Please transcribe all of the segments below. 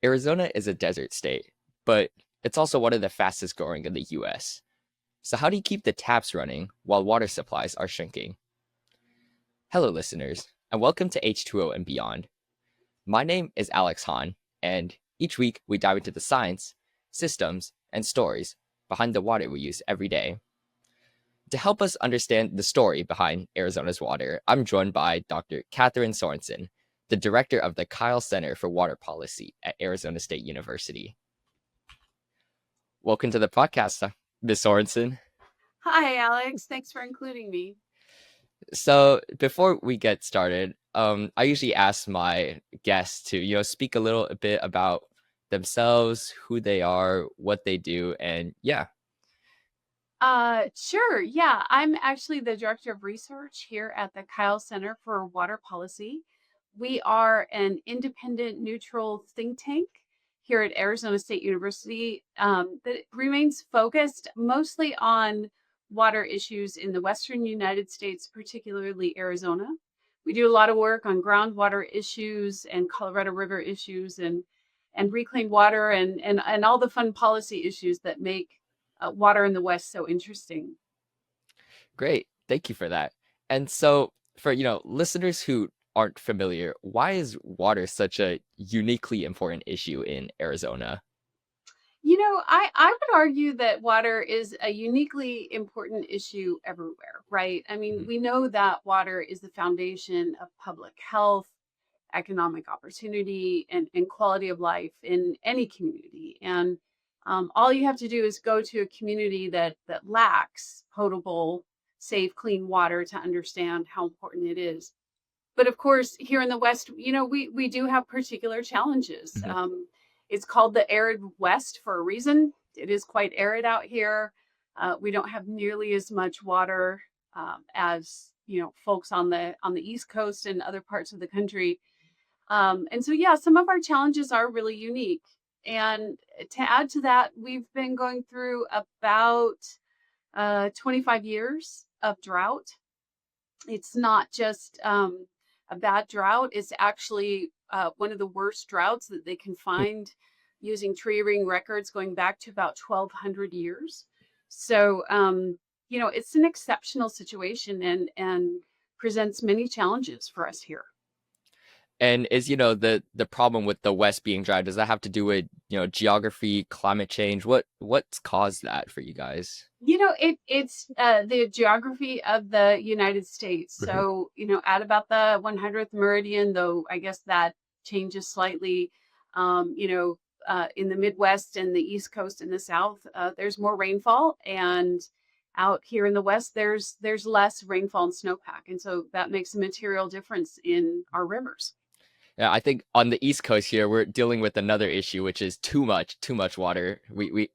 Arizona is a desert state, but it's also one of the fastest growing in the US. So, how do you keep the taps running while water supplies are shrinking? Hello, listeners, and welcome to H2O and Beyond. My name is Alex Hahn, and each week we dive into the science, systems, and stories behind the water we use every day. To help us understand the story behind Arizona's water, I'm joined by Dr. Kathryn Sorensen, the director of the Kyl Center for Water Policy at Arizona State University. Welcome to the podcast, Ms. Sorensen. Hi, Alex. Thanks for including me. So before we get started, I usually ask my guests to, speak a little bit about themselves, who they are, what they do, and yeah. Sure. Yeah, I'm actually the director of research here at the Kyl Center for Water Policy. We are an independent, neutral think tank here at Arizona State University that remains focused mostly on water issues in the Western United States, particularly Arizona. We do a lot of work on groundwater issues and Colorado River issues and reclaimed water and all the fun policy issues that make water in the West so interesting. Great. Thank you for that. And so for, listeners who aren't familiar, why is water such a uniquely important issue in Arizona? I would argue that water is a uniquely important issue everywhere, right? I mean, Mhm. we know that water is the foundation of public health, economic opportunity, and quality of life in any community. And all you have to do is go to a community that lacks potable, safe, clean water to understand how important it is. But of course, here in the West, we do have particular challenges. Mhm. It's called the arid West for a reason. It is quite arid out here. We don't have nearly as much water as folks on the East Coast and other parts of the country. And so, yeah, some of our challenges are really unique. And to add to that, we've been going through about 25 years of drought. It's not just a bad drought, it's actually one of the worst droughts that they can find using tree ring records going back to about 1200 years. So, it's an exceptional situation and presents many challenges for us here. And is, the problem with the West being dry, does that have to do with, geography, climate change? What's caused that for you guys? It's the geography of the United States. Mhm. So, at about the 100th meridian, though, I guess that changes slightly. In the Midwest and the East Coast and the South, there's more rainfall, and out here in the West, there's less rainfall and snowpack, and so that makes a material difference in our rivers. Yeah, I think on the East Coast here, we're dealing with another issue, which is too much water. We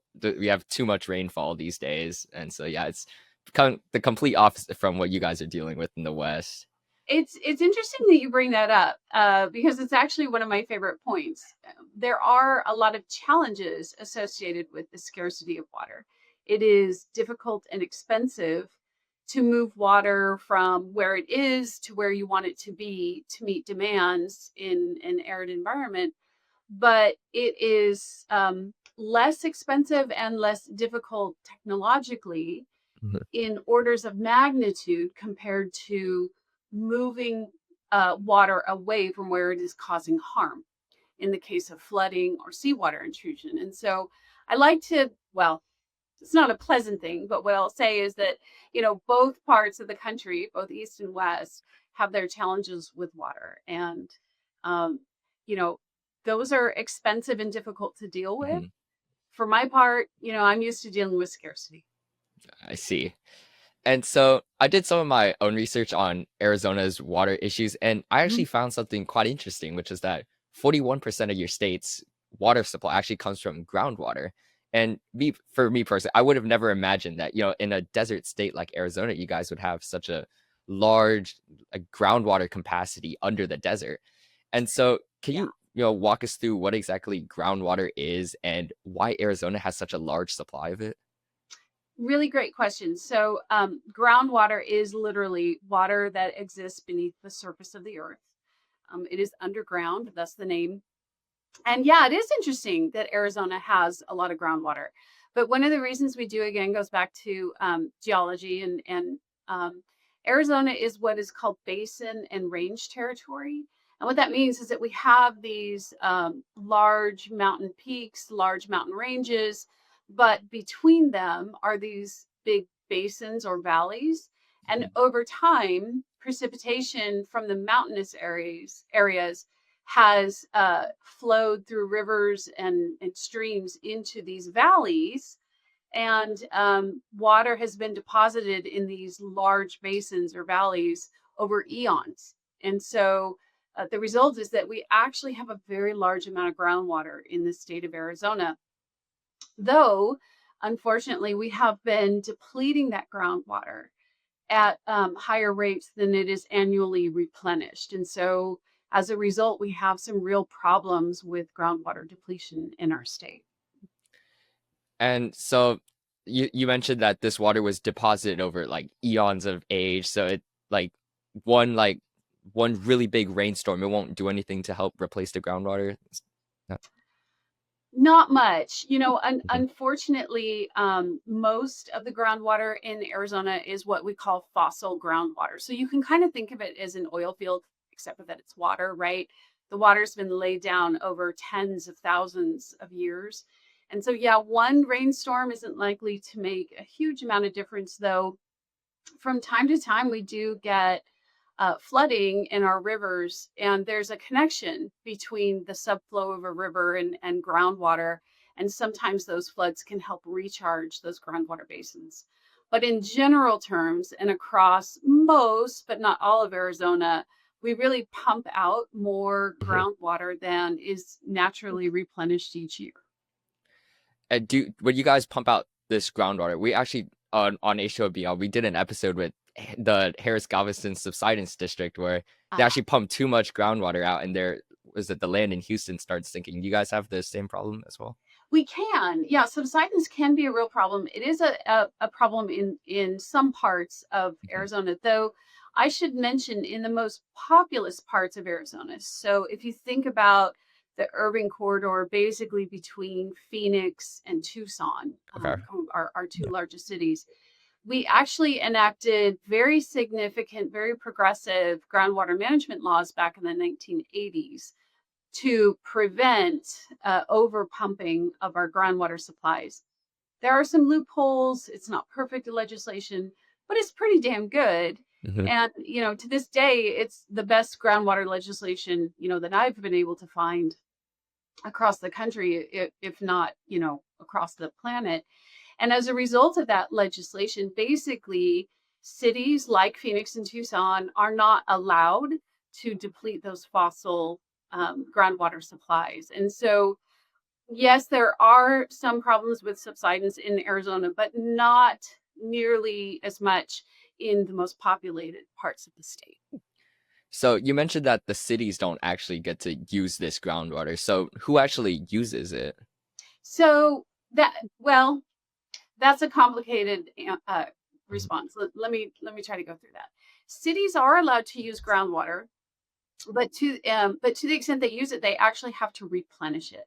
have too much rainfall these days, and so yeah, it's the complete opposite from what you guys are dealing with in the West. It's interesting that you bring that up because it's actually one of my favorite points. There are a lot of challenges associated with the scarcity of water. It is difficult and expensive to move water from where it is to where you want it to be to meet demands in an arid environment, but it is less expensive and less difficult technologically Mhm. in orders of magnitude compared to moving water away from where it is causing harm in the case of flooding or seawater intrusion. And so I like to, well, it's not a pleasant thing, but what I'll say is that, both parts of the country, both East and West, have their challenges with water. And, um, you know, those are expensive and difficult to deal with. Mhm. For my part, I'm used to dealing with scarcity. I see. And so I did some of my own research on Arizona's water issues, and I Mhm. actually found something quite interesting, which is that 41% of your state's water supply actually comes from groundwater. And for me personally, I would have never imagined that, in a desert state like Arizona, you guys would have such a large groundwater capacity under the desert. And so can Yeah. walk us through what exactly groundwater is and why Arizona has such a large supply of it? Really great question. So, groundwater is literally water that exists beneath the surface of the earth. It is underground, thus the name. And yeah, it is interesting that Arizona has a lot of groundwater. But one of the reasons we do, again, goes back to geology, and Arizona is what is called basin and range territory. And what that means is that we have these large mountain peaks, large mountain ranges, but between them are these big basins or valleys. And over time, precipitation from the mountainous areas has flowed through rivers and streams into these valleys, and water has been deposited in these large basins or valleys over eons. And so the result is that we actually have a very large amount of groundwater in the state of Arizona, though unfortunately we have been depleting that groundwater at higher rates than it is annually replenished. And so as a result, we have some real problems with groundwater depletion in our state. And so you mentioned that this water was deposited over like eons of age. So it like one like one really big rainstorm, it won't do anything to help replace the groundwater. No. Not much. Mhm. Unfortunately, most of the groundwater in Arizona is what we call fossil groundwater. So you can kind of think of it as an oil field, except for that it's water, right? The water's been laid down over tens of thousands of years. And so, yeah, one rainstorm isn't likely to make a huge amount of difference, though. From time to time, we do get flooding in our rivers, and there's a connection between the subflow of a river and groundwater. And sometimes those floods can help recharge those groundwater basins. But in general terms, and across most, but not all of Arizona, we really pump out more Mhm. groundwater than is naturally replenished each year. And do when you guys pump out this groundwater, we actually on H2O and Beyond, we did an episode with the Harris Galveston subsidence district where they Ah, actually pumped too much groundwater out, and there was that the land in Houston started sinking. You guys have the same problem as well? we can, yeah. Subsidence can be a real problem. It is a problem in some parts of Mhm. Arizona, though. I should mention in the most populous parts of Arizona. So if you think about the urban corridor, basically between Phoenix and Tucson, Okay. our two Yeah. largest cities, we actually enacted very significant, very progressive groundwater management laws back in the 1980s to prevent over pumping of our groundwater supplies. There are some loopholes. It's not perfect legislation, but it's pretty damn good. Mhm. And, to this day, it's the best groundwater legislation, that I've been able to find across the country, if not, across the planet. And as a result of that legislation, basically, cities like Phoenix and Tucson are not allowed to deplete those fossil groundwater supplies. And so, yes, there are some problems with subsidence in Arizona, but not nearly as much in the most populated parts of the state. So you mentioned that the cities don't actually get to use this groundwater. So who actually uses it? So well, that's a complicated Mhm. response. Let me try to go through that. Cities are allowed to use groundwater, but to the extent they use it, they actually have to replenish it.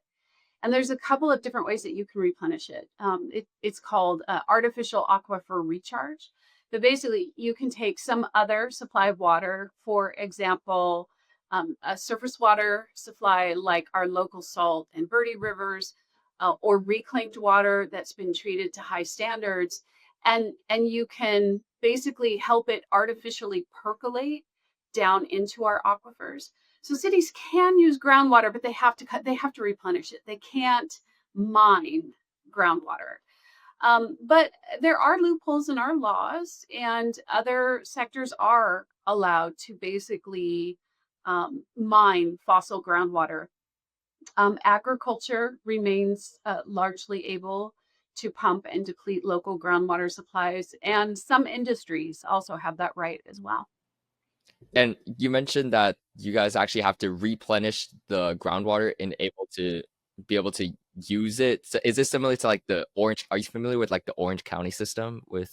And there's a couple of different ways that you can replenish it. It's called artificial aquifer recharge. But basically, you can take some other supply of water, for example, a surface water supply like our local salt and Verde rivers, or reclaimed water that's been treated to high standards, and you can basically help it artificially percolate down into our aquifers. So cities can use groundwater, but they have to replenish it. They can't mine groundwater. But there are loopholes in our laws, and other sectors are allowed to basically mine fossil groundwater. Agriculture remains largely able to pump and deplete local groundwater supplies, and some industries also have that right as well. And you mentioned that you guys actually have to replenish the groundwater and be able to use it. So is this similar to like the Orange? Are you familiar with like the Orange County system with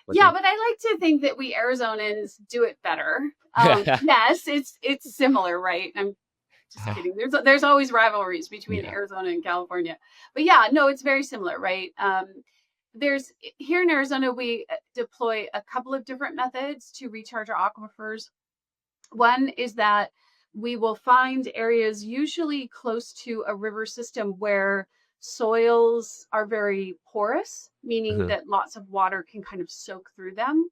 what Yeah, they? but I like to think that we Arizonans do it better. Yes, it's similar, right? Just kidding. There's always rivalries between Yeah. Arizona and California, but yeah, no, it's very similar, right? There's here in Arizona, we deploy a couple of different methods to recharge our aquifers. One is that we will find areas usually close to a river system where soils are very porous, meaning Mhm. that lots of water can kind of soak through them.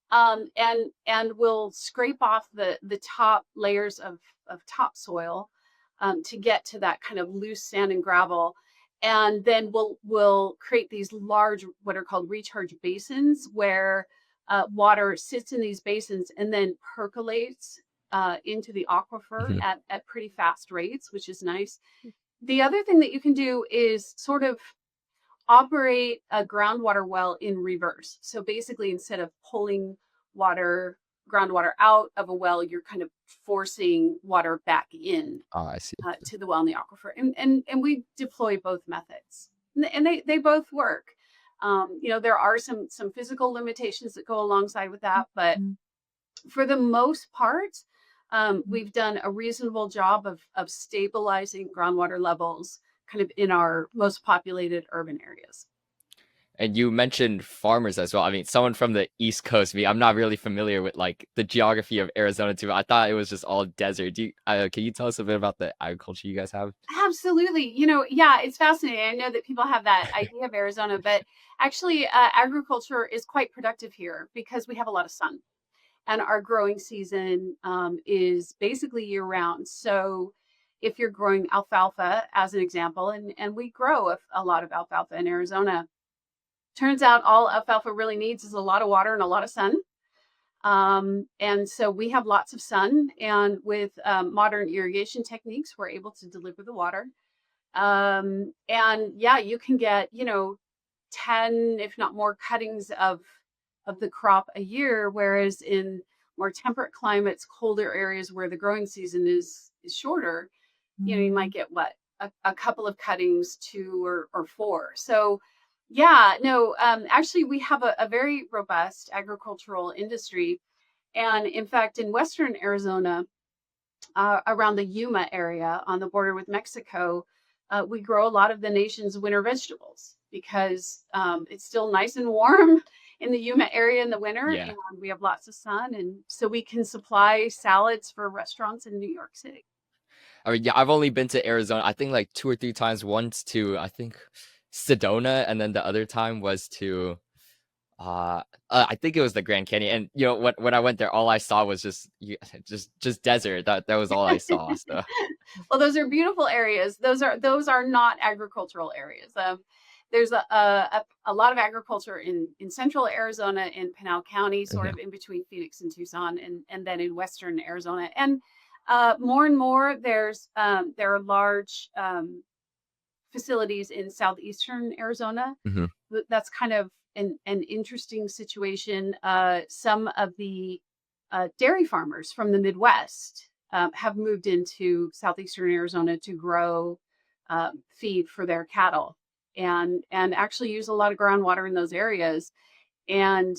And we'll scrape off the top layers of topsoil to get to that kind of loose sand and gravel. And then we'll create these large, what are called recharge basins, where water sits in these basins and then percolates into the aquifer Mhm. at pretty fast rates, which is nice. The other thing that you can do is sort of operate a groundwater well in reverse. So basically, instead of pulling water, groundwater out of a well, you're kind of forcing water back in Oh, I see. to the well in the aquifer. And we deploy both methods, and they both work. There are some physical limitations that go alongside with that, but for the most part, we've done a reasonable job of stabilizing groundwater levels kind of in our most populated urban areas. And you mentioned farmers as well. I mean, someone from the East Coast, me, I'm not really familiar with like the geography of Arizona too. I thought it was just all desert. Can you tell us a bit about the agriculture you guys have? Absolutely. Yeah, it's fascinating. I know that people have that idea of Arizona, but actually, agriculture is quite productive here because we have a lot of sun, and our growing season is basically year round. So, if you're growing alfalfa, as an example, and we grow a lot of alfalfa in Arizona, turns out all alfalfa really needs is a lot of water and a lot of sun. And so we have lots of sun, and with modern irrigation techniques, we're able to deliver the water. And yeah, you can get 10, if not more, cuttings of the crop a year, whereas in more temperate climates, colder areas where the growing season is shorter, you might get what, a couple of cuttings, two or four. So yeah, no, actually we have a very robust agricultural industry. And in fact, in Western Arizona, around the Yuma area on the border with Mexico, we grow a lot of the nation's winter vegetables because it's still nice and warm in the Yuma area in the winter, Yeah. and we have lots of sun, and so we can supply salads for restaurants in New York City. I mean, yeah, I've only been to Arizona, I think like 2 or 3 times. Once to, I think, Sedona, and then the other time was to I think it was the Grand Canyon. And when I went there, all I saw was just desert. That was all I saw. So Well, those are beautiful areas. Those are not agricultural areas. There's a lot of agriculture in central Arizona, in Pinal County, sort mhm. of in between Phoenix and Tucson, and then in western Arizona. And more and more, there are large facilities in southeastern Arizona. Mhm. That's kind of an interesting situation. Some of the dairy farmers from the Midwest have moved into southeastern Arizona to grow feed for their cattle, and actually use a lot of groundwater in those areas. And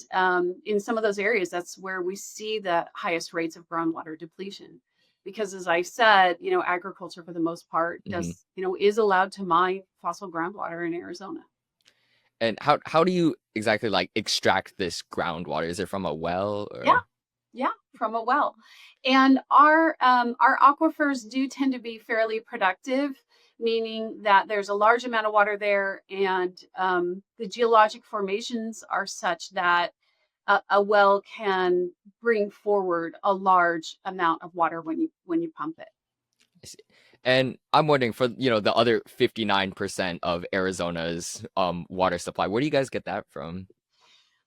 in some of those areas, that's where we see the highest rates of groundwater depletion. Because as I said, agriculture for the most part Mhm. is allowed to mine fossil groundwater in Arizona. And how do you exactly like extract this groundwater? Is it from a well Yeah, or? yeah, from a well. And our aquifers do tend to be fairly productive, meaning that there's a large amount of water there, and the geologic formations are such that a well can bring forward a large amount of water when you pump it. I see. And I'm wondering for the other 59% of Arizona's water supply, where do you guys get that from?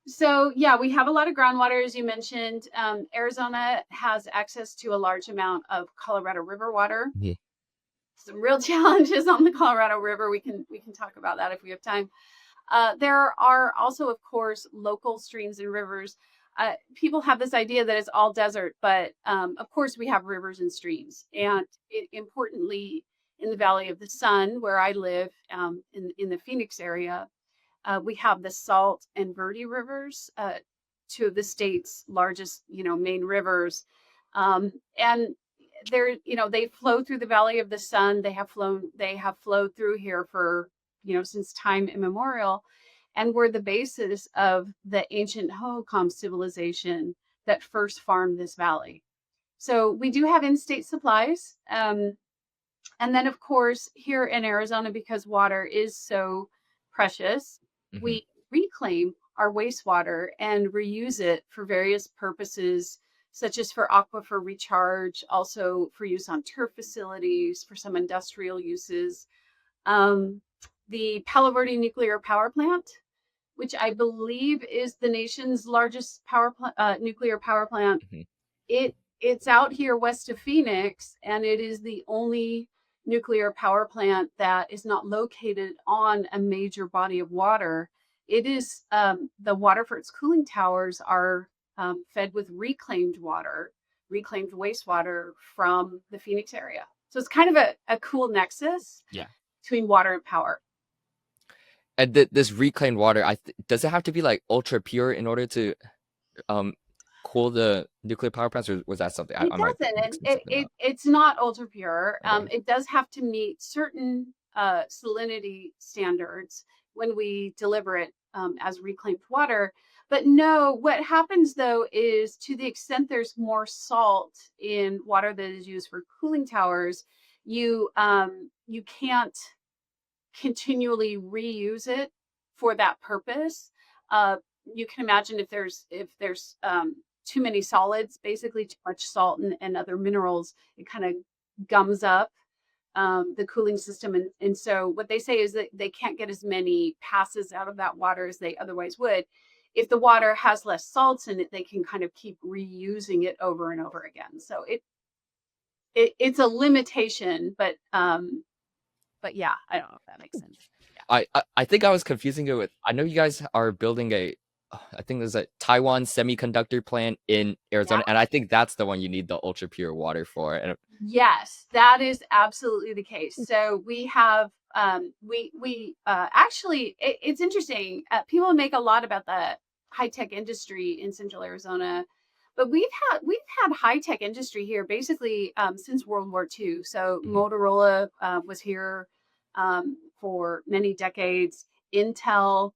So yeah, we have a lot of groundwater, as you mentioned. Arizona has access to a large amount of Colorado River water. Yeah. Some real challenges on the Colorado River. We can talk about that if we have time. There are also, of course, local streams and rivers. People have this idea that it's all desert, but of course we have rivers and streams. And importantly, in the Valley of the Sun, where I live, in the Phoenix area, we have the Salt and Verde rivers, two of the state's largest, main rivers. And they're, they flow through the Valley of the Sun. They have flowed through here for, since time immemorial, and were the basis of the ancient Hohokam civilization that first farmed this valley. So we do have in-state supplies. And then, of course, here in Arizona, because water is so precious, Hmm. we reclaim our wastewater and reuse it for various purposes, such as for aquifer recharge, also for use on turf facilities, for some industrial uses. Um, the Palo Verde nuclear power plant, which I believe is the nation's largest nuclear power plant, Hmm. it's out here west of Phoenix, and it is the only nuclear power plant that is not located on a major body of water. It is the water for its cooling towers are fed with reclaimed wastewater from the Phoenix area. So it's kind of a cool nexus Yeah. between water and power. And this reclaimed water, does it have to be like ultra pure in order to um cool the nuclear power plants, or was that something I It might be doesn't, and mixing something up? it's not ultra pure. Okay. It does have to meet certain salinity standards when we deliver it as reclaimed water. But no, what happens though is, to the extent there's more salt in water that is used for cooling towers, you can't continually reuse it for that purpose. Uh, you can imagine if there's too many solids, basically too much salt and other minerals, it kind of gums up the cooling system. And so what they say is that they can't get as many passes out of that water as they otherwise would. If the water has less salts in it, they can kind of keep reusing it over and over again. So it's a limitation, but yeah, I don't know if that makes sense. Yeah. I think I was confusing it with, I know you guys are building I think there's a Taiwan semiconductor plant in Yeah. Arizona, and I think that's the one you need the ultra pure water for. And Yes, that is absolutely the case. So we have we actually it's interesting. People make a lot about the high tech industry in Central Arizona, but we've had high tech industry here basically since World War II. So Mhm. Motorola was here for many decades. Intel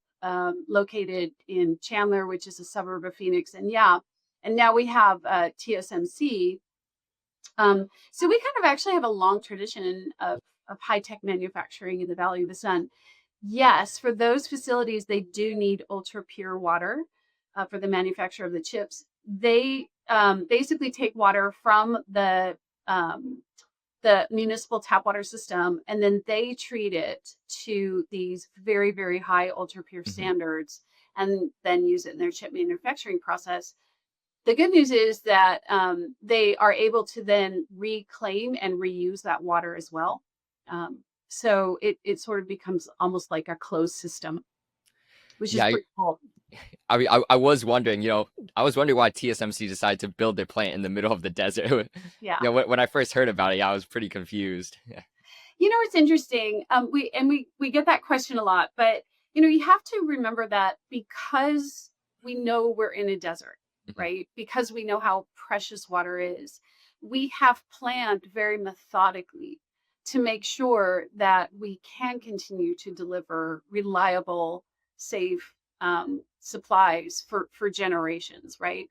located in Chandler, which is a suburb of Phoenix, and yeah, and now we have TSMC. So we kind of actually have a long tradition of high tech manufacturing in the Valley of the Sun. Yes, for those facilities, they do need ultra pure water for the manufacture of the chips. They basically take water from the municipal tap water system, and then they treat it to these very, very high ultra pure Mhm. standards, and then use it in their chip manufacturing process. The good news is that they are able to then reclaim and reuse that water as well. So it sort of becomes almost like a closed system, which is Yeah, pretty cool. I mean, I was wondering, I was wondering why TSMC decided to build their plant in the middle of the desert. Yeah. When I first heard about it, yeah, I was pretty confused. Yeah. It's interesting. We get that question a lot, but you have to remember that because we know we're in a desert, Mhm. right? Because we know how precious water is, we have planned very methodically to make sure that we can continue to deliver reliable, safe supplies for generations, right?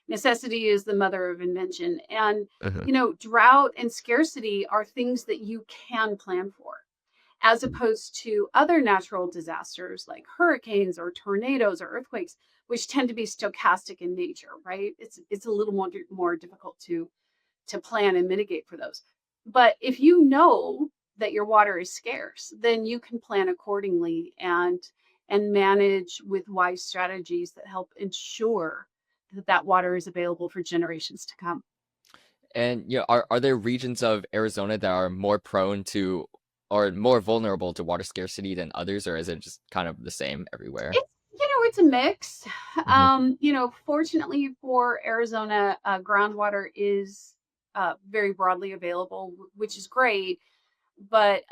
Necessity is the mother of invention, and Uh-huh. drought and scarcity are things that you can plan for, as opposed to other natural disasters like hurricanes or tornadoes or earthquakes, which tend to be stochastic in nature, right? It's a little more difficult to plan and mitigate for those. But if you know that your water is scarce, then you can plan accordingly and manage with wise strategies that help ensure that water is available for generations to come. And are there regions of Arizona that are more prone to or more vulnerable to water scarcity than others, or is it just kind of the same everywhere? It's a mix. Hmm. Fortunately for Arizona, groundwater is very broadly available, which is great. But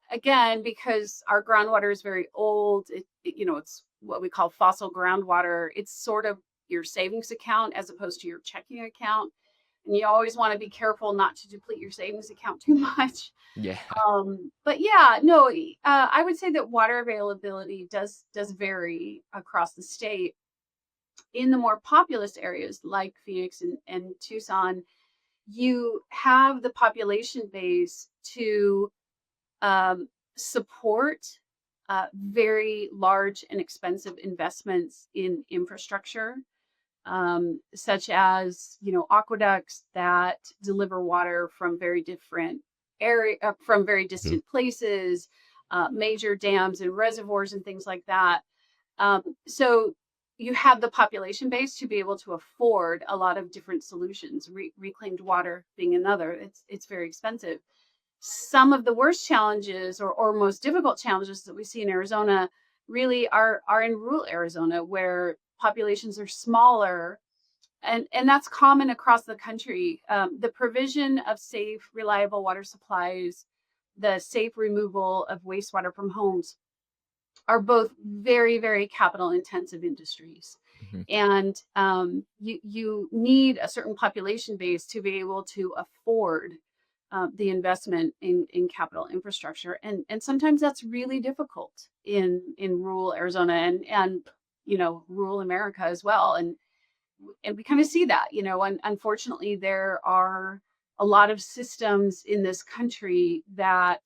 again, because our groundwater is very old, it's what we call fossil groundwater. It's sort of your savings account as opposed to your checking account. and you always want to be careful not to deplete your savings account too much. Yeah. But yeah, no, I would say that water availability does vary across the state. In the more populous areas like Phoenix and Tucson, you have the population base to support very large and expensive investments in infrastructure, such as aqueducts that deliver water from very different from very distant places, major dams and reservoirs and things like that. So you have the population base to be able to afford a lot of different solutions. Reclaimed water being another. It's very expensive. Some of the worst challenges or most difficult challenges that we see in Arizona really are in rural Arizona, where populations are smaller, and that's common across the country. The provision of safe, reliable water supplies, the safe removal of wastewater from homes are both very, very capital intensive industries. Mhm. And you need a certain population base to be able to afford the investment in capital infrastructure. And sometimes that's really difficult in rural Arizona and rural America as well. And we kind of see that, and unfortunately there are a lot of systems in this country that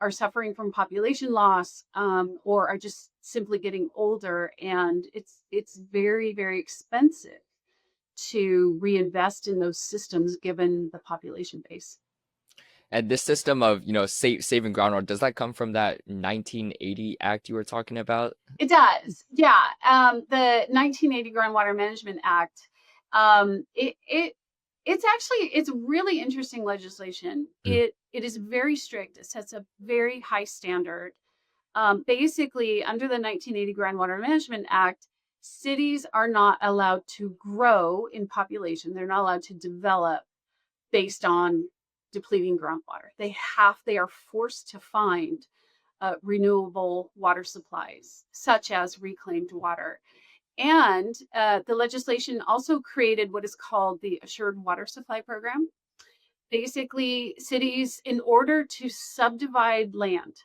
are suffering from population loss, or are just simply getting older, and it's very, very expensive to reinvest in those systems given the population base. And this system of, saving groundwater, does that come from that 1980 act you were talking about? It does, yeah. The 1980 Groundwater Management Act. It's really interesting legislation. Mm. It is very strict. It sets a very high standard. Basically, under the 1980 Groundwater Management Act, cities are not allowed to grow in population. They're not allowed to develop based on depleting groundwater. They are forced to find renewable water supplies, such as reclaimed water. And the legislation also created what is called the Assured Water Supply Program. Basically, cities, in order to subdivide land,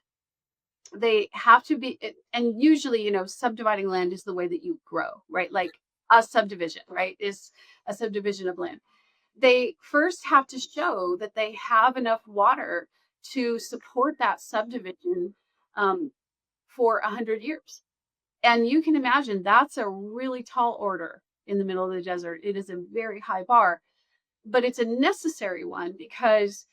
they have to be, and usually, subdividing land is the way that you grow, right? Like a subdivision, right, is a subdivision of land. They first have to show that they have enough water to support that subdivision for 100 years. And you can imagine that's a really tall order in the middle of the desert. It is a very high bar, but it's a necessary one, because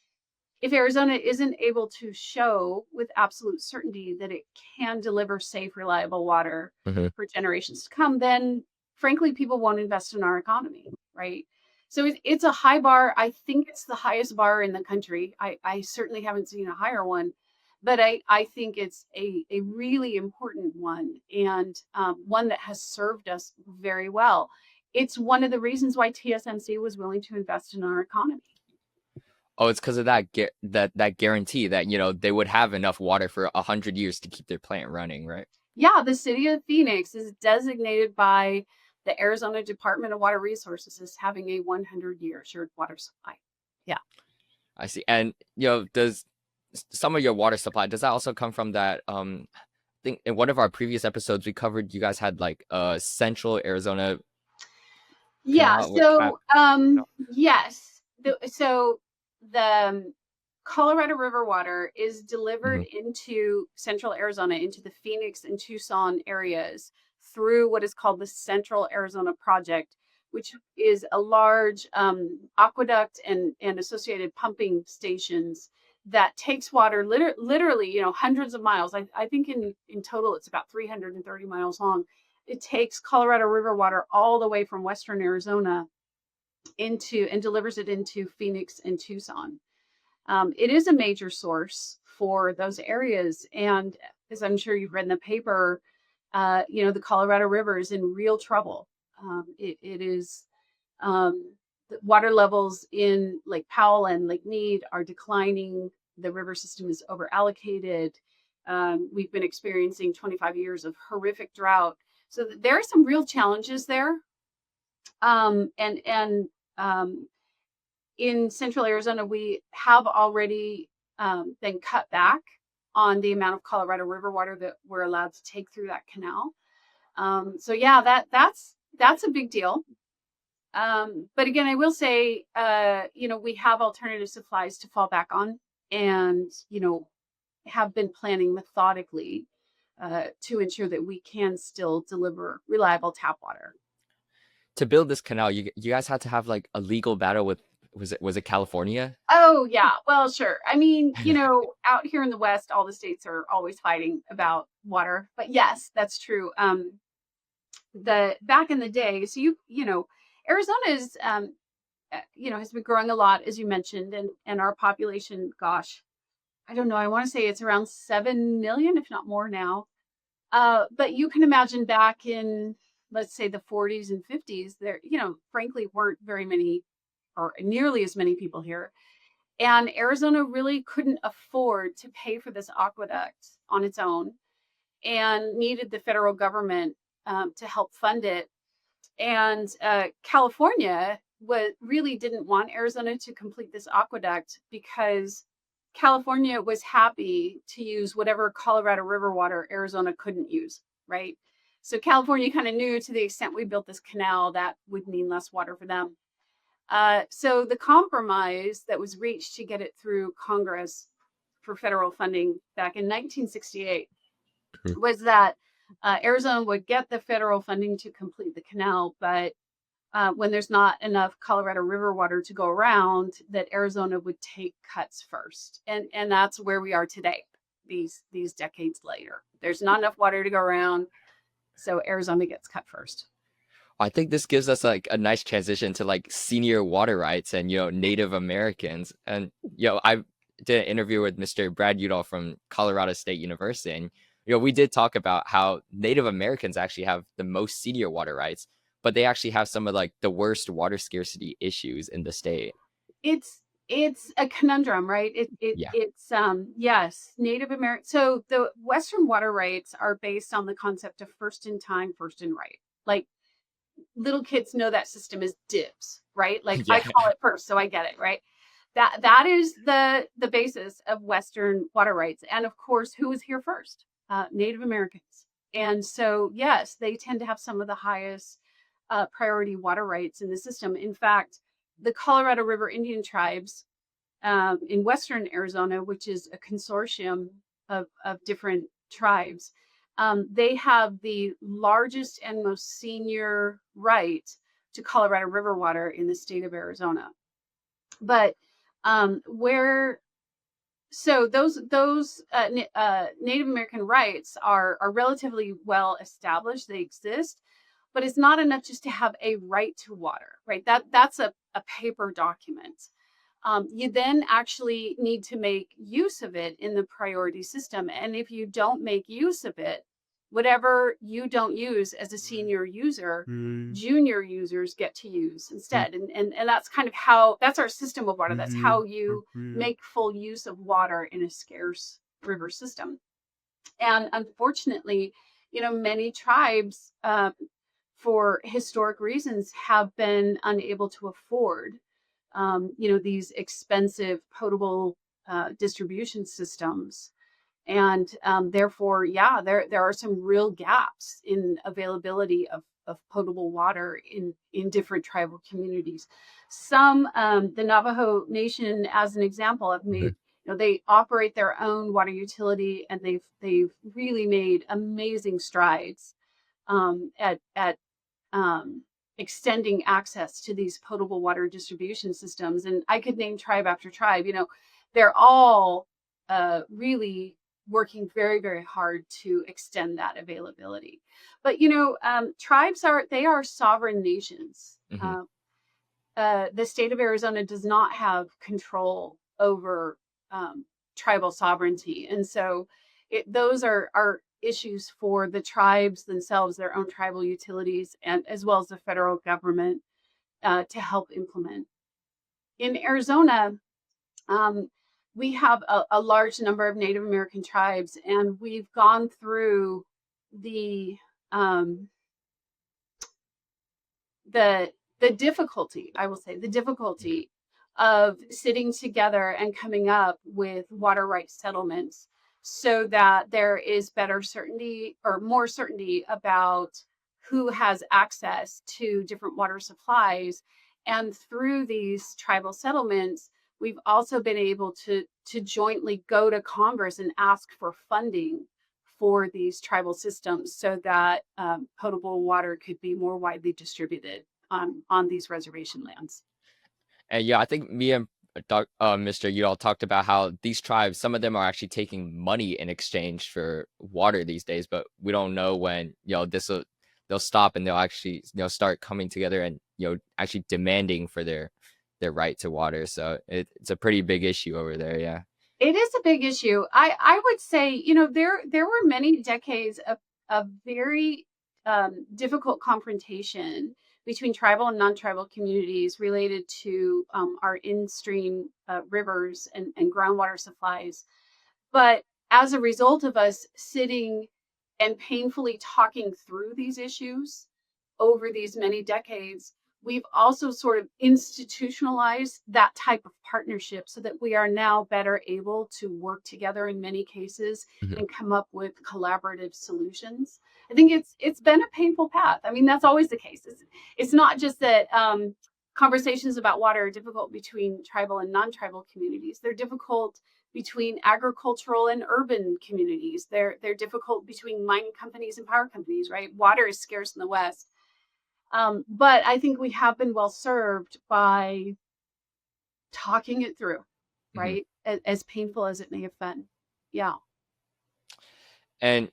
if Arizona isn't able to show with absolute certainty that it can deliver safe, reliable water Mhm. for generations to come, then frankly, people won't invest in our economy, right? So it's a high bar. I think it's the highest bar in the country. I certainly haven't seen a higher one, but I think it's a really important one, and one that has served us very well. It's one of the reasons why TSMC was willing to invest in our economy. Oh, it's because of that guarantee that, they would have enough water for 100 years to keep their plant running, right? Yeah, the city of Phoenix is designated by the Arizona Department of Water Resources as having a 100-year assured water supply. Yeah. I see. And, does some of your water supply, does that also come from that? I think in one of our previous episodes we covered, you guys had like central Arizona Yeah. canal. So, yes. So the Colorado River water is delivered Mhm. into central Arizona, into the Phoenix and Tucson areas through what is called the Central Arizona Project, which is a large aqueduct and associated pumping stations that takes water literally, hundreds of miles. I think in total it's about 330 miles long. It takes Colorado River water all the way from western Arizona into and delivers it into Phoenix and Tucson. It is a major source for those areas. And as I'm sure you've read in the paper, the Colorado River is in real trouble. It is, the water levels in Lake Powell and Lake Mead are declining. The river system is over allocated. We've been experiencing 25 years of horrific drought. So there are some real challenges there. And In central Arizona, we have already been cut back on the amount of Colorado River water that we're allowed to take through that canal. So yeah, that's a big deal. But again, I will say, we have alternative supplies to fall back on, and have been planning methodically to ensure that we can still deliver reliable tap water. To build this canal, you guys had to have like a legal battle with, was it California? Oh yeah, well sure. I mean, out here in the West, all the states are always fighting about water. But yes, that's true. The back in the day, so Arizona is has been growing a lot, as you mentioned, and our population, gosh, I don't know, I want to say it's around 7 million, if not more now. But you can imagine back in, let's say, the 40s and 50s, there, frankly, weren't very many or nearly as many people here. And Arizona really couldn't afford to pay for this aqueduct on its own and needed the federal government to help fund it. And California really didn't want Arizona to complete this aqueduct because California was happy to use whatever Colorado River water Arizona couldn't use, right? So California kind of knew, to the extent we built this canal, that would mean less water for them. So the compromise that was reached to get it through Congress for federal funding back in 1968 was that Arizona would get the federal funding to complete the canal, but when there's not enough Colorado River water to go around, that Arizona would take cuts first. And that's where we are today, these decades later. There's not enough water to go around, so Arizona gets cut first. I think this gives us like a nice transition to like senior water rights and Native Americans. And I did an interview with Mr. Brad Udall from Colorado State University, and we did talk about how Native Americans actually have the most senior water rights, but they actually have some of like the worst water scarcity issues in the state. It's a conundrum, right? Yeah. It's yes, Native American. So the Western water rights are based on the concept of first in time, first in right. Like, little kids know that system is dibs, right? Like, I Yeah. call it first, so I get it, right? That is the basis of Western water rights. And of course, who was here first? Native Americans. And so, yes, they tend to have some of the highest priority water rights in the system. In fact, the Colorado River Indian tribes in Western Arizona, which is a consortium of different tribes, they have the largest and most senior right to Colorado River water in the state of Arizona. But those Native American rights are relatively well established. They exist, but it's not enough just to have a right to water, right? That's a paper document. You then actually need to make use of it in the priority system. And if you don't make use of it, whatever you don't use as a senior user, junior users get to use instead. And that's kind of that's our system of water. That's how you make full use of water in a scarce river system. And unfortunately, many tribes, for historic reasons, have been unable to afford these expensive potable distribution systems. And therefore, yeah, there are some real gaps in availability of potable water in different tribal communities. Some, the Navajo Nation, as an example, have made, they operate their own water utility, and they've really made amazing strides at extending access to these potable water distribution systems. And I could name tribe after tribe. They're all really working very, very hard to extend that availability. But tribes are sovereign nations. The state of Arizona does not have control over tribal sovereignty, and so those are issues for the tribes themselves, their own tribal utilities, and as well as the federal government to help implement. In Arizona, we have a large number of Native American tribes, and we've gone through the the difficulty, I will say, the difficulty of sitting together and coming up with water rights settlements so that there is better certainty or more certainty about who has access to different water supplies. And through these tribal settlements, we've also been able to jointly go to Congress and ask for funding for these tribal systems so that potable water could be more widely distributed on these reservation lands. And yeah, I think me and Mr. You all talked about how these tribes, some of them are actually taking money in exchange for water these days, but we don't know when, this will they'll stop and they'll actually, start coming together and, actually demanding for their right to water. So it's a pretty big issue over there. Yeah. It is a big issue. I would say, there were many decades of very difficult confrontation between tribal and non-tribal communities related to our in-stream rivers and groundwater supplies. But as a result of us sitting and painfully talking through these issues over these many decades, we've also sort of institutionalized that type of partnership so that we are now better able to work together in many cases Mhm. and come up with collaborative solutions. I think it's been a painful path. I mean, that's always the case. It's not just that conversations about water are difficult between tribal and non-tribal communities. They're difficult between agricultural and urban communities. They're difficult between mining companies and power companies, right? Water is scarce in the West. But I think we have been well served by talking it through, Mhm. right? As painful as it may have been. Yeah. And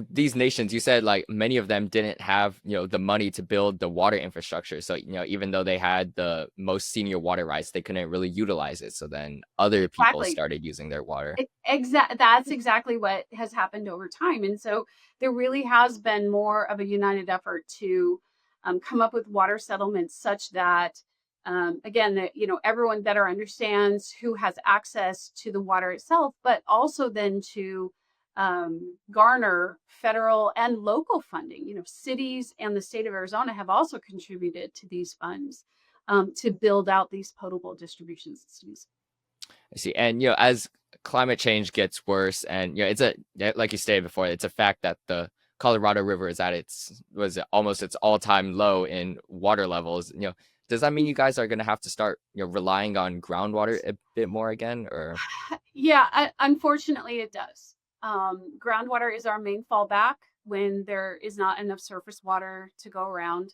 these nations, you said like many of them didn't have, the money to build the water infrastructure. So, even though they had the most senior water rights, they couldn't really utilize it. So then other people Exactly. started using their water. That's exactly what has happened over time. And so there really has been more of a united effort to come up with water settlements such that, again, that, everyone better understands who has access to the water itself, but also then to garner federal and local funding. Cities and the state of Arizona have also contributed to these funds to build out these potable distribution systems. I see. And as climate change gets worse, and like you stated before, it's a fact that the Colorado River is at almost its all-time low in water levels. Does that mean you guys are going to have to start relying on groundwater a bit more again, or? Yeah, unfortunately, it does. Groundwater is our main fallback when there is not enough surface water to go around.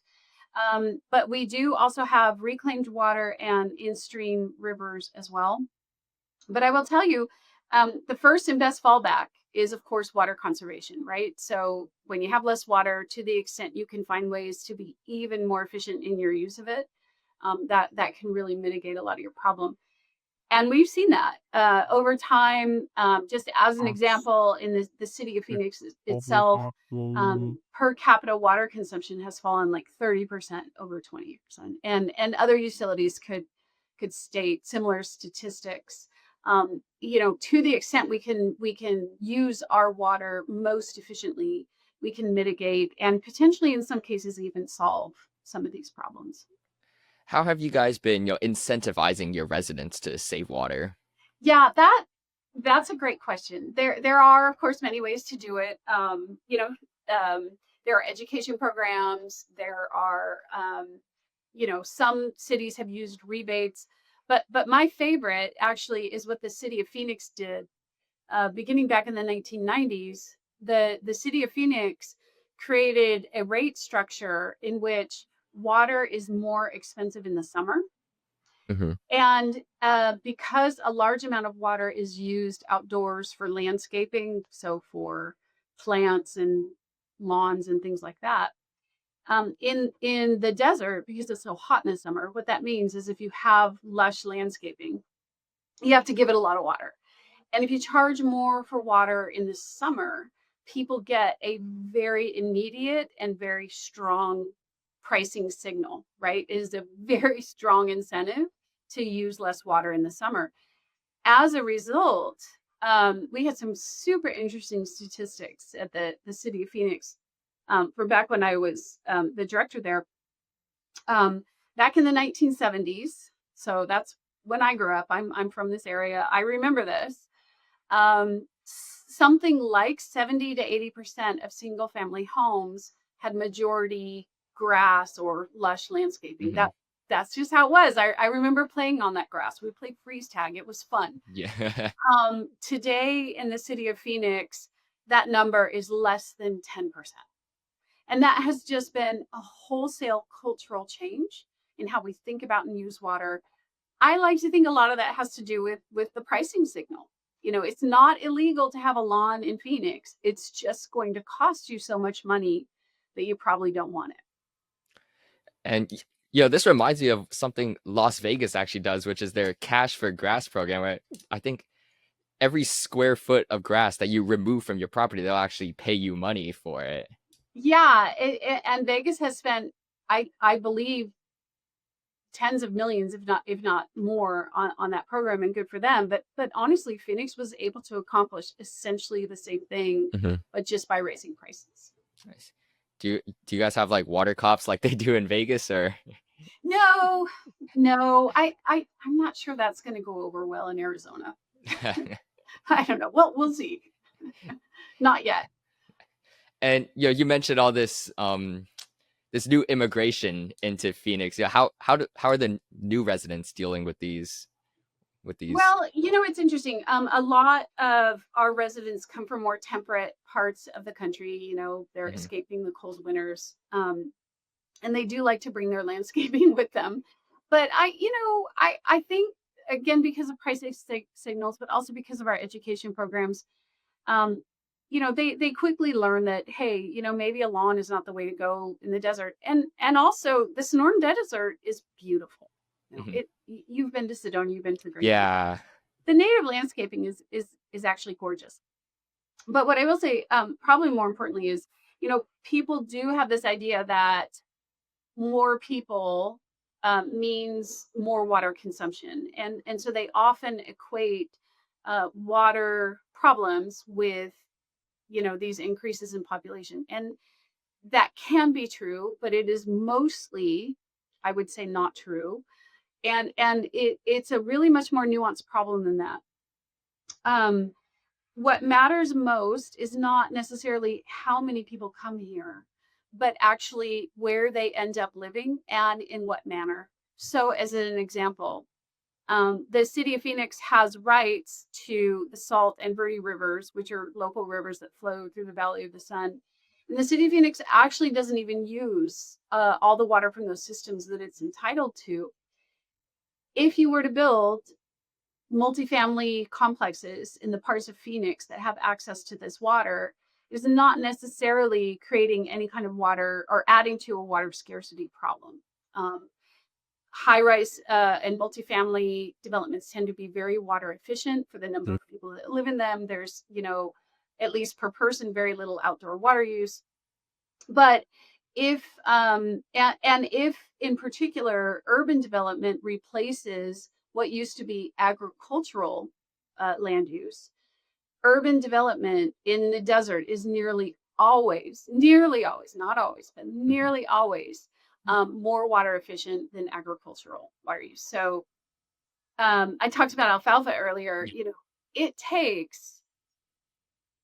But we do also have reclaimed water and in-stream rivers as well. But I will tell you, the first and best fallback is, of course, water conservation, right? So when you have less water, to the extent you can find ways to be even more efficient in your use of it, that can really mitigate a lot of your problem. And we've seen that over time. Just as an example, in the city of Phoenix itself, per capita water consumption has fallen like 30% over 20 years, and other utilities could state similar statistics. To the extent we can use our water most efficiently, we can mitigate and potentially, in some cases, even solve some of these problems. How have you guys been, incentivizing your residents to save water? Yeah, that's a great question. There are, of course, many ways to do it. There are education programs. There are, some cities have used rebates, but my favorite actually is what the city of Phoenix did, beginning back in the 1990s. The city of Phoenix created a rate structure in which water is more expensive in the summer. Hmm. And because a large amount of water is used outdoors for landscaping, so for plants and lawns and things like that, in the desert, because it's so hot in the summer, what that means is if you have lush landscaping, you have to give it a lot of water. And if you charge more for water in the summer, people get a very immediate and very strong pricing signal, right? It is a very strong incentive to use less water in the summer. As a result, we had some super interesting statistics at the city of Phoenix from back when I was the director there. back in the 1970s. So that's when I grew up. I'm from this area. I remember this. Something like 70 to 80% of single family homes had majority grass or lush landscaping. Hmm. That's just how it was. I remember playing on that grass. We played freeze tag. It was fun. Yeah. Today in the city of Phoenix, that number is less than 10%. And that has just been a wholesale cultural change in how we think about and use water. I like to think a lot of that has to do with the pricing signal. It's not illegal to have a lawn in Phoenix. It's just going to cost you so much money that you probably don't want it. And this reminds me of something Las Vegas actually does, which is their cash for grass program, where I think every square foot of grass that you remove from your property, they'll actually pay you money for it. Yeah, and Vegas has spent, I believe, tens of millions, if not more, on that program, and good for them. But honestly, Phoenix was able to accomplish essentially the same thing, Hmm. but just by raising prices. Nice. Do you guys have like water cops like they do in Vegas, or? No, no, I'm not sure that's going to go over well in Arizona. I don't know. Well, we'll see. Not yet. And you mentioned all this this new immigration into Phoenix. Yeah, how are the new residents dealing with these? Well, it's interesting. A lot of our residents come from more temperate parts of the country. They're Mhm. escaping the cold winters, and they do like to bring their landscaping with them. But I think, again, because of price signals, but also because of our education programs, um, they quickly learn that, hey, maybe a lawn is not the way to go in the desert, and also the Sonoran Desert is beautiful. Mhm. You've been to Sedona, you've been to the Great Plains. Yeah. The native landscaping is actually gorgeous. But what I will say, probably more importantly, is people do have this idea that more people means more water consumption, and so they often equate water problems with these increases in population, and that can be true, but it is mostly, I would say, not true, and it's a really much more nuanced problem than that. um, what matters most is not necessarily how many people come here, but actually where they end up living and in what manner. So, as an example, the city of Phoenix has rights to the Salt and Verde rivers, which are local rivers that flow through the Valley of the Sun. And the city of Phoenix actually doesn't even use all the water from those systems that it's entitled to. If you were to build multifamily complexes in the parts of Phoenix that have access to this water, is not necessarily creating any kind of water or adding to a water scarcity problem. High rise and multifamily developments tend to be very water efficient for the number Mhm. of people that live in them. There's, at least per person, very little outdoor water use. But if and if in particular urban development replaces what used to be agricultural land use, urban development in the desert is nearly always, not always, but Mhm. nearly always more water efficient than agricultural water use. So I talked about alfalfa earlier. It takes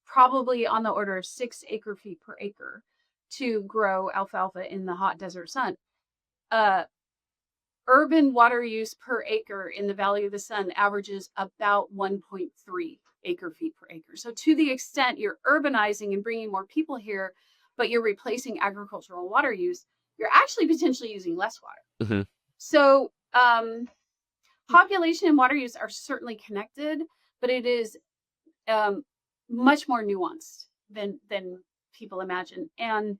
probably on the order of 6 acre-feet per acre to grow alfalfa in the hot desert sun. Uh, Urban water use per acre in the Valley of the Sun averages about 1.3 acre-feet per acre. So to the extent you're urbanizing and bringing more people here, but you're replacing agricultural water use, you're actually potentially using less water. Mhm. So population and water use are certainly connected, but it is um, much more nuanced than people imagine. And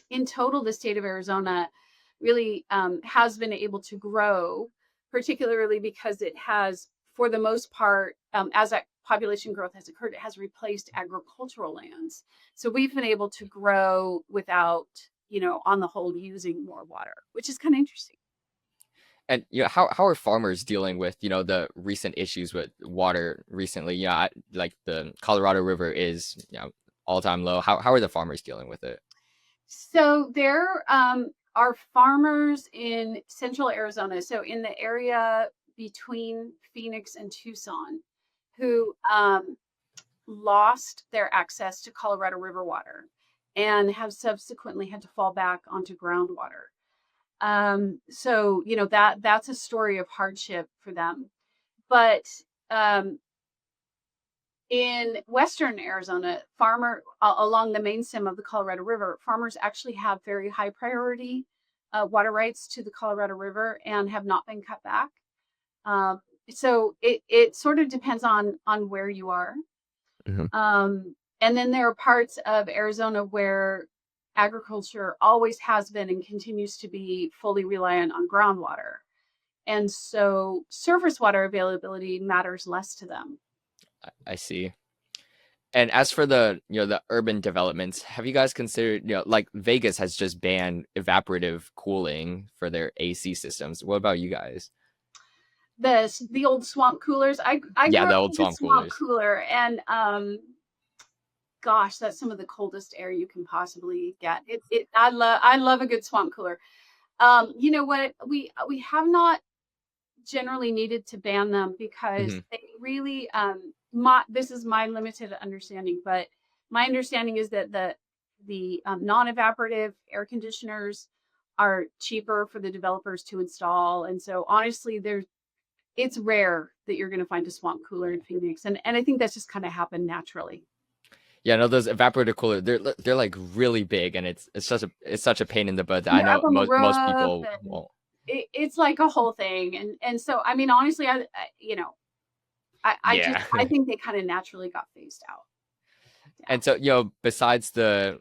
in total, the state of Arizona really has been able to grow, particularly because it has, for the most part, as that population growth has occurred, it has replaced agricultural lands. So we've been able to grow without, on the whole, using more water, which is kind of interesting. And how are farmers dealing with the recent issues with water recently? Like the Colorado River is all time low. How are the farmers dealing with it? So they're are farmers in central Arizona, so in the area between Phoenix and Tucson, who lost their access to Colorado River water and have subsequently had to fall back onto groundwater. So that's a story of hardship for them. But in western Arizona, along the main stem of the Colorado River, farmers actually have very high priority water rights to the Colorado River and have not been cut back. So it sort of depends on where you are. And then there are parts of Arizona where agriculture always has been and continues to be fully reliant on groundwater. And so surface water availability matters less to them. I see. And as for the urban developments, have you guys considered, like Vegas has just banned evaporative cooling for their AC systems. What about you guys? The old swamp coolers. I Yeah, grew the up old with a swamp swamp coolers. cooler, and gosh, that's some of the coldest air you can possibly get. I love a good swamp cooler. You know what? We have not generally needed to ban them because Hmm. they really this is my limited understanding, but my understanding is that the non-evaporative air conditioners are cheaper for the developers to install, and so honestly, it's rare that you're going to find a swamp cooler in Phoenix, and I think that's just kind of happened naturally. Yeah, no, those evaporative coolers, they're like really big, and it's such a pain in the butt that And I they're know up on the most roof, people and won't. it's like a whole thing, and so I mean, honestly, Yeah. I think they kind of naturally got phased out. Yeah. And so, besides the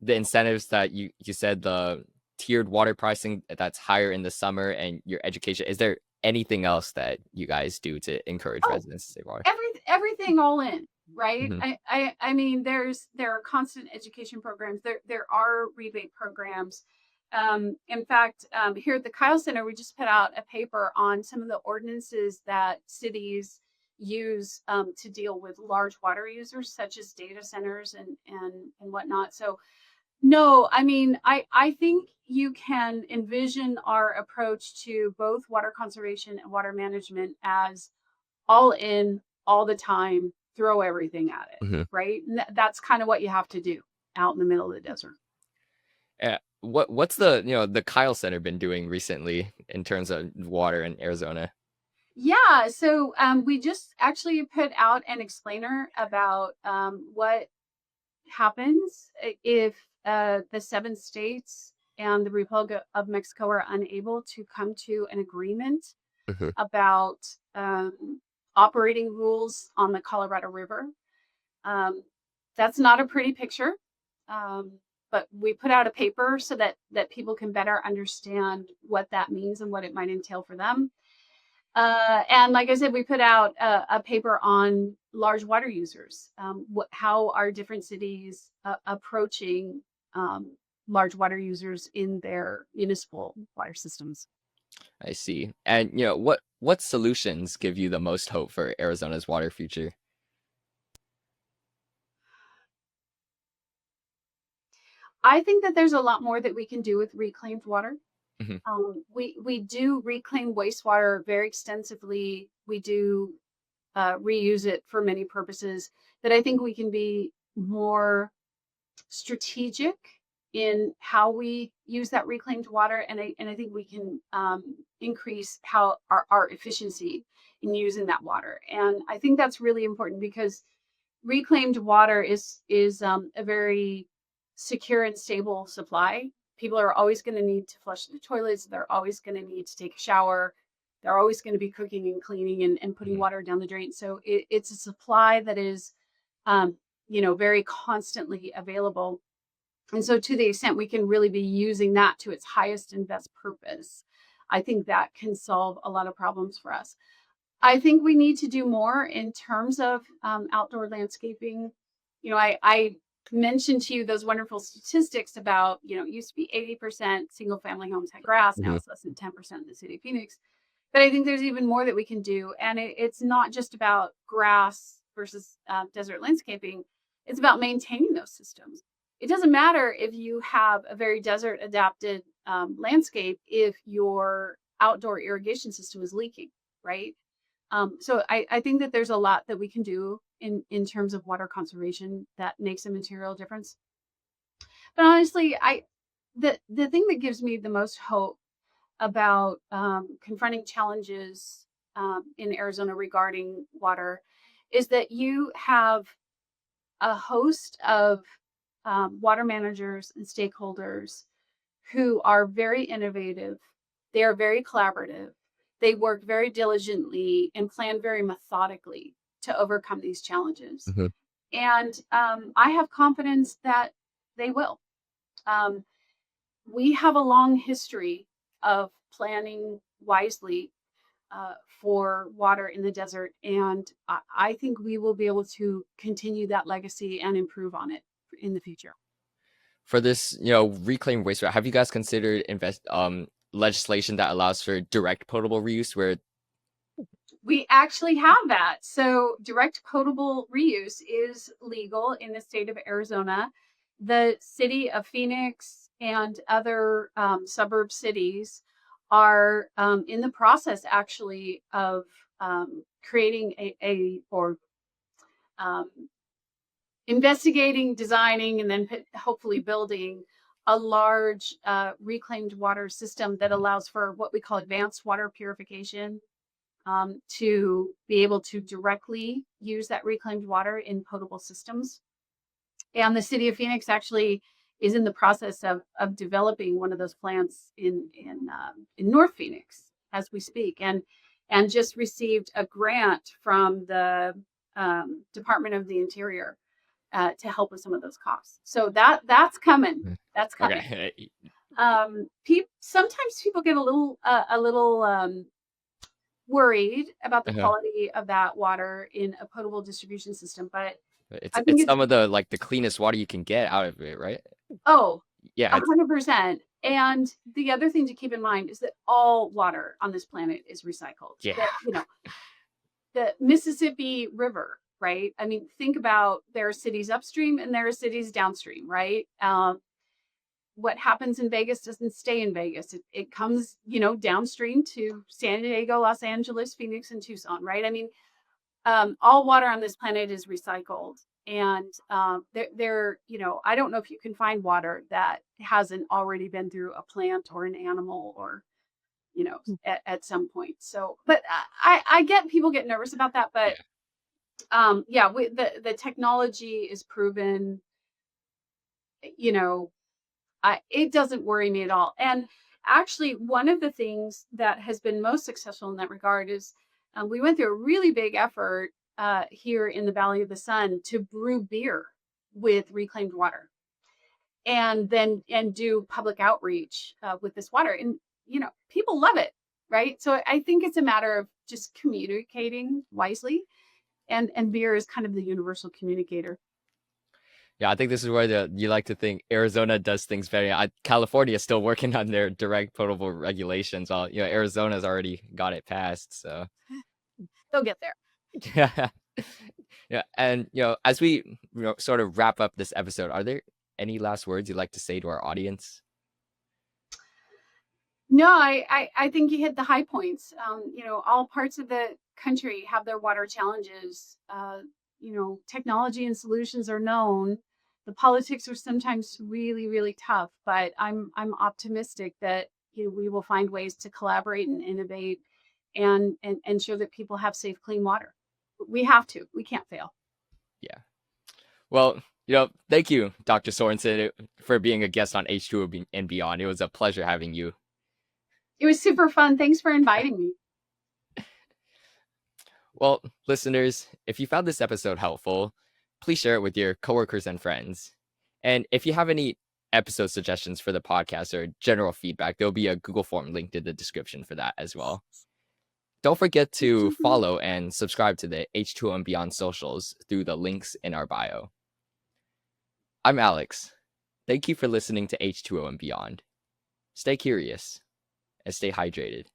incentives that you said, the tiered water pricing that's higher in the summer and your education, is there anything else that you guys do to encourage Oh, residents to save water? everything all in, right? Hmm. I mean, there are constant education programs. There are rebate programs. In fact, here at the Kyl Center, we just put out a paper on some of the ordinances that cities use to deal with large water users, such as data centers and whatnot. So no, I mean, I think you can envision our approach to both water conservation and water management as all in, all the time, throw everything at it, Hmm. right? And that's kind of what you have to do out in the middle of the desert. What's the Kyle Center been doing recently in terms of water in Arizona? Yeah, so we just actually put out an explainer about what happens if the 7 states and the Republic of Mexico are unable to come to an agreement Hmm. about operating rules on the Colorado River. Um, that's not a pretty picture, um, but we put out a paper so that people can better understand what that means and what it might entail for them. And like I said, we put out a paper on large water users. How are different cities approaching large water users in their municipal water systems? I see. And what solutions give you the most hope for Arizona's water future? I think that there's a lot more that we can do with reclaimed water. Hmm. We do reclaim wastewater very extensively. We do reuse it for many purposes. But I think we can be more strategic in how we use that reclaimed water, and I think we can increase how our efficiency in using that water. And I think that's really important because reclaimed water is a very secure and stable supply. People are always going to need to flush the toilets. They're always going to need to take a shower. They're always going to be cooking and cleaning and putting Hmm. water down the drain. So it's a supply that is, very constantly available. And so to the extent we can really be using that to its highest and best purpose, I think that can solve a lot of problems for us. I think we need to do more in terms of outdoor landscaping. I mentioned to you those wonderful statistics about, it used to be 80% single family homes had grass. Now Hmm. it's less than 10% in the city of Phoenix. But I think there's even more that we can do. And it's not just about grass versus desert landscaping, it's about maintaining those systems. It doesn't matter if you have a very desert adapted landscape if your outdoor irrigation system is leaking, right? So I think that there's a lot that we can do in terms of water conservation that makes a material difference. But honestly, the thing that gives me the most hope about confronting challenges in Arizona regarding water is that you have a host of water managers and stakeholders who are very innovative. They are very collaborative. They work very diligently and plan very methodically to overcome these challenges. Mhm. And I have confidence that they will. We have a long history of planning wisely for water in the desert, and I think we will be able to continue that legacy and improve on it in the future. For this, reclaimed wastewater, have you guys considered legislation that allows for direct potable reuse where We actually have that. So direct potable reuse is legal in the state of Arizona. The city of Phoenix and other suburb cities are in the process actually of creating or um, investigating, designing, and then hopefully building a large reclaimed water system that allows for what we call advanced water purification, to be able to directly use that reclaimed water in potable systems. And the city of Phoenix actually is in the process of developing one of those plants in North Phoenix as we speak, and just received a grant from the Department of the Interior to help with some of those costs. So that's coming. That's coming. okay. Sometimes people get a little worried about the Uh-huh. quality of that water in a potable distribution system, but It's I think it's it's some of the cleanest water you can get out of it, right? oh, Yeah, it's 100%. And the other thing to keep in mind is that all water on this planet is recycled. yeah. That, the Mississippi River, right? I mean, think about there are cities upstream and there are cities downstream, right? What happens in Vegas doesn't stay in Vegas. It comes, downstream to San Diego, Los Angeles, Phoenix, and Tucson, right? I mean, all water on this planet is recycled. And I don't know if you can find water that hasn't already been through a plant or an animal or, at some point. So, but I get people get nervous about that. But the technology is proven, it doesn't worry me at all. And actually, one of the things that has been most successful in that regard is we went through a really big effort here in the Valley of the Sun to brew beer with reclaimed water, and do public outreach with this water, and people love it, right? So I think it's a matter of just communicating wisely, and beer is kind of the universal communicator. Yeah, I think this is where you like to think Arizona does things very. California is still working on their direct potable regulations, while Arizona's already got it passed. So They'll get there. yeah, yeah, and as we sort of wrap up this episode, are there any last words you'd like to say to our audience? No, I think you hit the high points. All parts of the country have their water challenges. Technology and solutions are known. The politics are sometimes really, really tough, but I'm optimistic that we will find ways to collaborate and innovate and ensure that people have safe, clean water. We have to. We can't fail. Yeah. Well, thank you, Dr. Sorensen, for being a guest on H2O and Beyond. It was a pleasure having you. It was super fun. Thanks for inviting me. Well, listeners, if you found this episode helpful, please share it with your coworkers and friends. And if you have any episode suggestions for the podcast or general feedback, there'll be a Google form linked in the description for that as well. Don't forget to follow and subscribe to the H2O and Beyond socials through the links in our bio. I'm Alex. Thank you for listening to H2O and Beyond. Stay curious and stay hydrated.